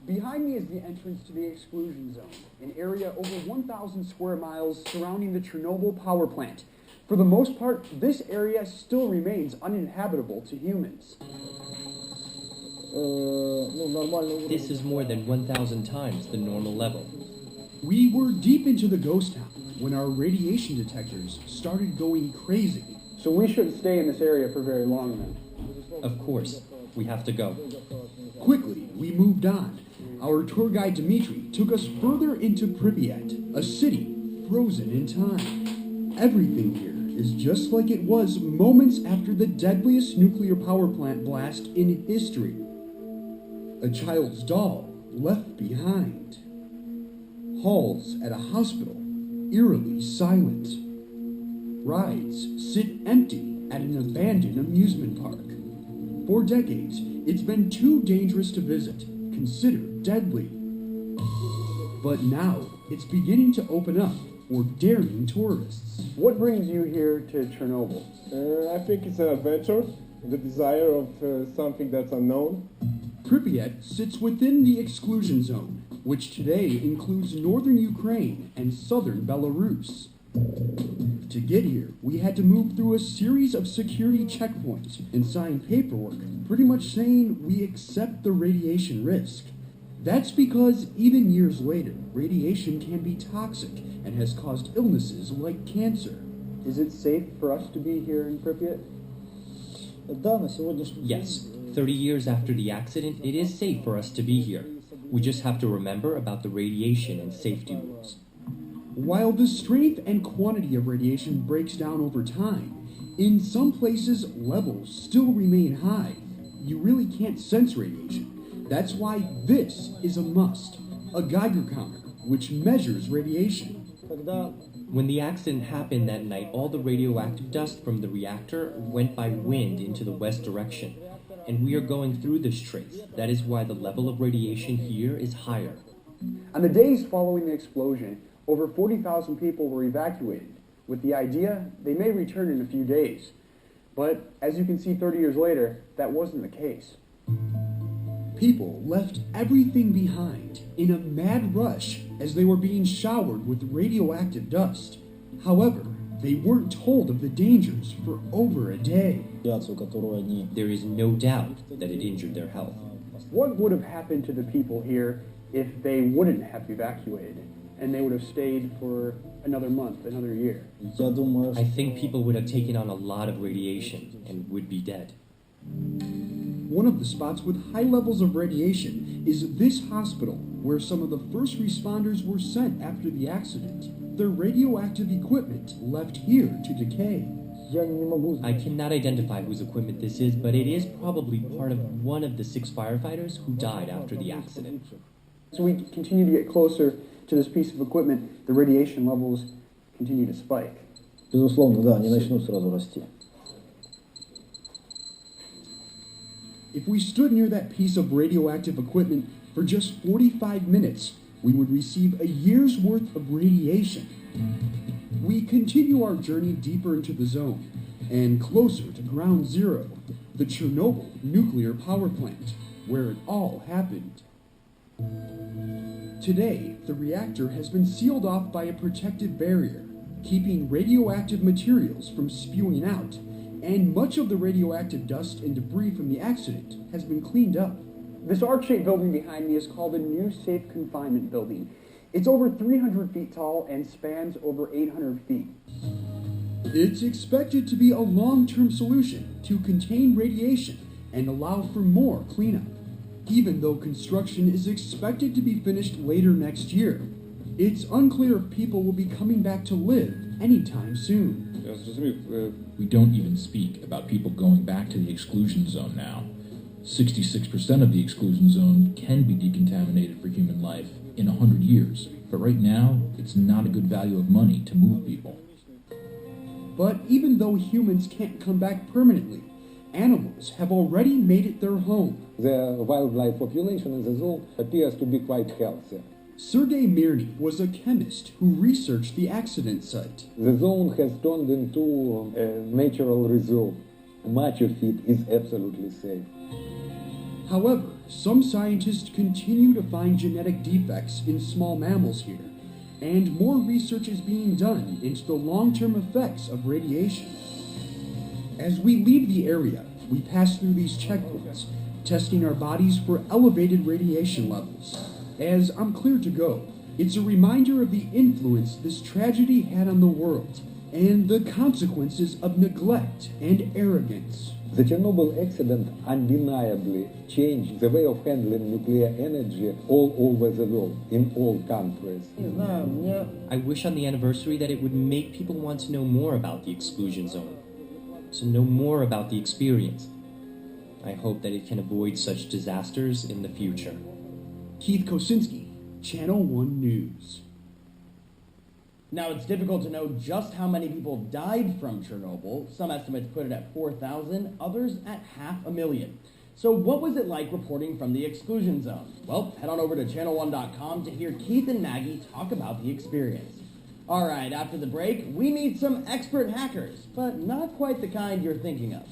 Behind me is the entrance to the exclusion zone, an area over 1,000 square miles surrounding the Chernobyl power plant. For the most part, this area still remains uninhabitable to humans. This is more than 1,000 times the normal level. We were deep into the ghost town when our radiation detectors started going crazy. So we shouldn't stay in this area for very long then. Of course, we have to go. Quickly, we moved on. Our tour guide Dmitri took us further into Pripyat, a city frozen in time. Everything here is just like it was moments after the deadliest nuclear power plant blast in history. A child's doll left behind. Halls at a hospital, eerily silent. Rides sit empty at an abandoned amusement park. For decades, it's been too dangerous to visit, considered deadly. But now, it's beginning to open up for daring tourists. What brings you here to Chernobyl? I think it's an adventure, the desire of something that's unknown. Pripyat sits within the exclusion zone, which today includes northern Ukraine and southern Belarus. To get here, we had to move through a series of security checkpoints and sign paperwork pretty much saying we accept the radiation risk. That's because even years later, radiation can be toxic and has caused illnesses like cancer. Is it safe for us to be here in Pripyat? Yes, 30 years after the accident, it is safe for us to be here. We just have to remember about the radiation and safety rules. While the strength and quantity of radiation breaks down over time, in some places levels still remain high. You really can't sense radiation. That's why this is a must, a Geiger counter, which measures radiation. When the accident happened that night, all the radioactive dust from the reactor went by wind into the west direction, and we are going through this trace. That is why the level of radiation here is higher. On the days following the explosion, over 40,000 people were evacuated, with the idea they may return in a few days. But as you can see 30 years later, that wasn't the case. People left everything behind in a mad rush as they were being showered with radioactive dust. However, they weren't told of the dangers for over a day. There is no doubt that it injured their health. What would have happened to the people here if they wouldn't have evacuated and they would have stayed for another month, another year? I think people would have taken on a lot of radiation and would be dead. One of the spots with high levels of radiation is this hospital, where some of the first responders were sent after the accident. Their radioactive equipment left here to decay. I cannot identify whose equipment this is, but it is probably part of one of the 6 firefighters who died after the accident. So we continue to get closer to this piece of equipment, the radiation levels continue to spike. Безусловно, да, они начнут сразу расти. If we stood near that piece of radioactive equipment for just 45 minutes, we would receive a year's worth of radiation. We continue our journey deeper into the zone and closer to ground zero, the Chernobyl nuclear power plant, where it all happened. Today, the reactor has been sealed off by a protective barrier, keeping radioactive materials from spewing out, and much of the radioactive dust and debris from the accident has been cleaned up. This arch-shaped building behind me is called the New Safe Confinement Building. It's over 300 feet tall and spans over 800 feet. It's expected to be a long-term solution to contain radiation and allow for more cleanup, even though construction is expected to be finished later next year. It's unclear if people will be coming back to live anytime soon. We don't even speak about people going back to the exclusion zone now. 66% of the exclusion zone can be decontaminated for human life in 100 years, but right now, it's not a good value of money to move people. But even though humans can't come back permanently, animals have already made it their home. The wildlife population in the zoo appears to be quite healthy. Sergei Mirny was a chemist who researched the accident site. The zone has turned into a natural reserve. Much of it is absolutely safe. However, some scientists continue to find genetic defects in small mammals here, and more research is being done into the long-term effects of radiation. As we leave the area, we pass through these checkpoints, testing our bodies for elevated radiation levels. As I'm clear to go, it's a reminder of the influence this tragedy had on the world, and the consequences of neglect and arrogance. The Chernobyl accident undeniably changed the way of handling nuclear energy all over the world, in all countries. I wish on the anniversary that it would make people want to know more about the exclusion zone, to know more about the experience. I hope that it can avoid such disasters in the future. Keith Kosinski, Channel 1 News. Now, it's difficult to know just how many people died from Chernobyl. Some estimates put it at 4,000, others at 500,000. So what was it like reporting from the exclusion zone? Well, head on over to channel1.com to hear Keith and Maggie talk about the experience. All right, after the break, we meet some expert hackers, but not quite the kind you're thinking of.